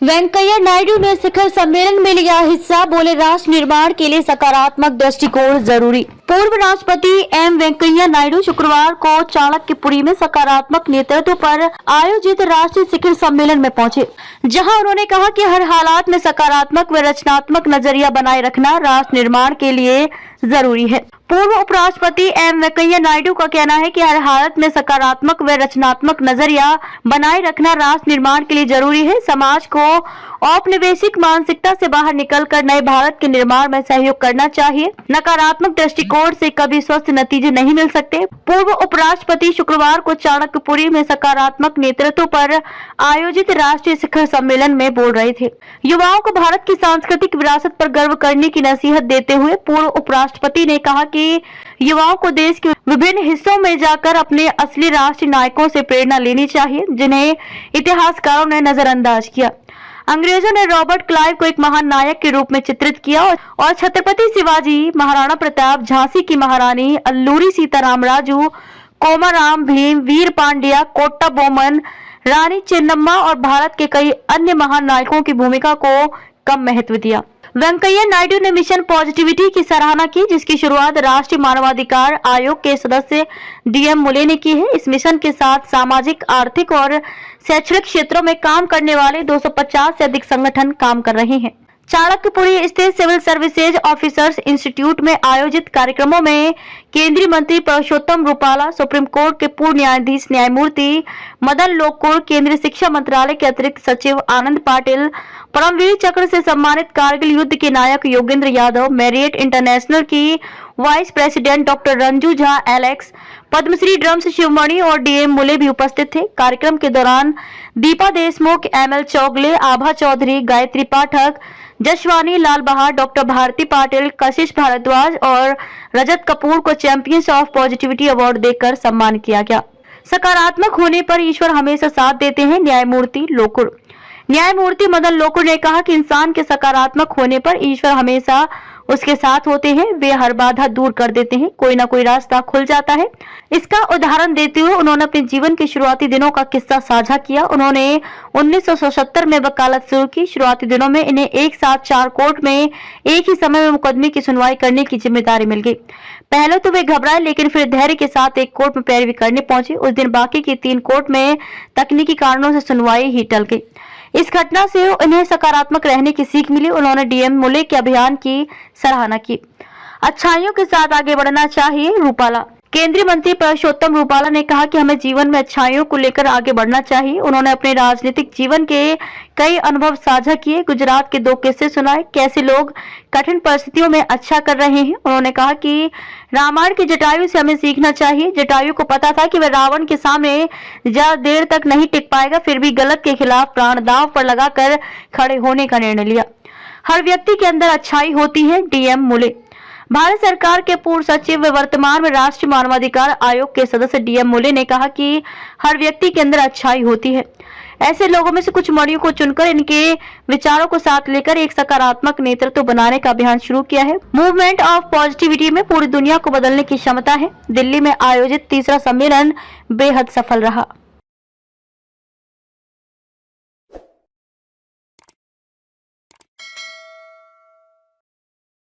वेंकैया नायडू ने शिखर सम्मेलन में लिया हिस्सा, बोले राष्ट्र निर्माण के लिए सकारात्मक दृष्टिकोण जरूरी। पूर्व राष्ट्रपति एम वेंकैया नायडू शुक्रवार को चाणक्यपुरी में सकारात्मक नेतृत्व पर आयोजित राष्ट्रीय शिखर सम्मेलन में पहुंचे, जहां उन्होंने कहा कि हर हालात में सकारात्मक व रचनात्मक नजरिया बनाए रखना राष्ट्र निर्माण के लिए जरूरी है। पूर्व उपराष्ट्रपति एम वेंकैया नायडू का कहना है कि हर हालत में सकारात्मक व रचनात्मक नजरिया बनाए रखना राष्ट्र निर्माण के लिए जरूरी है। समाज को औपनिवेशिक मानसिकता से बाहर निकलकर नए भारत के निर्माण में सहयोग करना चाहिए। नकारात्मक दृष्टिकोण से कभी स्वस्थ नतीजे नहीं मिल सकते। पूर्व उपराष्ट्रपति शुक्रवार को चाणक्यपुरी में सकारात्मक नेतृत्व पर आयोजित राष्ट्रीय शिखर सम्मेलन में बोल रहे थे। युवाओं को भारत की सांस्कृतिक विरासत पर गर्व करने की नसीहत देते हुए पूर्व उपराष्ट्रपति ने कहा कि युवाओं को देश के विभिन्न हिस्सों में जाकर अपने असली राष्ट्रीय नायकों से प्रेरणा लेनी चाहिए, जिन्हें इतिहासकारों ने नजरअंदाज किया। अंग्रेजों ने रॉबर्ट क्लाइव को एक महान नायक के रूप में चित्रित किया और छत्रपति शिवाजी, महाराणा प्रताप, झांसी की महारानी, अल्लूरी सीताराम राजू, कोमाराम भीम, वीर पांड्या, कोट्टा बोमन, रानी चेन्नम्मा और भारत के कई अन्य महान नायकों की भूमिका को कम महत्व दिया। वेंकैया नायडू ने मिशन पॉजिटिविटी की सराहना की, जिसकी शुरुआत राष्ट्रीय मानवाधिकार आयोग के सदस्य डीएम मुले ने की है। इस मिशन के साथ सामाजिक, आर्थिक और शैक्षणिक क्षेत्रों में काम करने वाले 250 से अधिक संगठन काम कर रहे हैं। चाणक्यपुरी स्थित सिविल सर्विसेज ऑफिसर्स इंस्टीट्यूट में आयोजित कार्यक्रमों में केंद्रीय मंत्री परषोत्तम रूपाला, सुप्रीम कोर्ट के पूर्व न्यायाधीश न्यायमूर्ति मदन लोकुर, केंद्रीय शिक्षा मंत्रालय के अतिरिक्त सचिव आनंद पाटिल, परमवीर चक्र से सम्मानित कारगिल युद्ध के नायक योगेंद्र यादव, मैरियट इंटरनेशनल की vice president doctor Ranju Jha Alex, Padmashri drums Sivamani और डीएम मुले भी उपस्थित थे। कार्यक्रम के दौरान दीपा देशमुख, एमएल चौगले, आभा चौधरी, गायत्री पाठक, जशवानी लाल बहार, डॉक्टर भारती पाटिल, कशिश भारद्वाज और रजत कपूर को चैंपियंस ऑफ पॉजिटिविटी अवार्ड देकर सम्मान किया गया। सकारात्मक होने पर ईश्वर हमेशा साथ देते हैं, न्यायमूर्ति लोकुर। न्यायमूर्ति मदन लोकुर ने कहा कि इंसान के सकारात्मक होने पर ईश्वर हमेशा उसके साथ होते हैं, वे हर बाधा दूर कर देते हैं, कोई ना कोई रास्ता खुल जाता है। इसका उदाहरण देते हुए उन्होंने अपने जीवन के शुरुआती दिनों का किस्सा साझा किया। उन्होंने 1977 में वकालत शुरू की। शुरुआती दिनों में इन्हें एक साथ 4 कोर्ट में एक ही समय में मुकदमे की सुनवाई करने की जिम्मेदारी मिल गई। पहले तो वे घबराए, लेकिन फिर धैर्य के साथ एक कोर्ट में पैरवी करने पहुंचे। उस दिन बाकी की 3 कोर्ट में तकनीकी कारणों से सुनवाई ही टल गई। इस घटना से उन्हें सकारात्मक रहने की सीख मिली। उन्होंने डीएम मुले के अभियान की सराहना की। अच्छाइयों के साथ आगे बढ़ना चाहिए, रूपाला। केंद्रीय मंत्री परषोत्तम रूपाला ने कहा कि हमें जीवन में अच्छाइयों को लेकर आगे बढ़ना चाहिए। उन्होंने अपने राजनीतिक जीवन के कई अनुभव साझा किए। गुजरात के 2 किस्से सुनाए, कैसे लोग कठिन परिस्थितियों में अच्छा कर रहे हैं। उन्होंने कहा कि रामायण के जटायु से हमें सीखना चाहिए। जटायु को पता था कि वह रावण के सामने ज्यादा देर तक नहीं टिक पाएगा, फिर भी गलत के खिलाफ प्राण दांव पर लगाकर खड़े होने का निर्णय लिया। हर व्यक्ति के अंदर अच्छाई होती है, डीएम मुले। भारत सरकार के पूर्व सचिव व वर्तमान में राष्ट्रीय मानवाधिकार आयोग के सदस्य डीएम मुले ने कहा कि हर व्यक्ति के अंदर अच्छाई होती है। ऐसे लोगों में से कुछ मणियों को चुनकर इनके विचारों को साथ लेकर एक सकारात्मक नेतृत्व बनाने का अभियान शुरू किया है। मूवमेंट ऑफ पॉजिटिविटी में पूरी दुनिया को बदलने की क्षमता है। दिल्ली में आयोजित तीसरा सम्मेलन बेहद सफल रहा।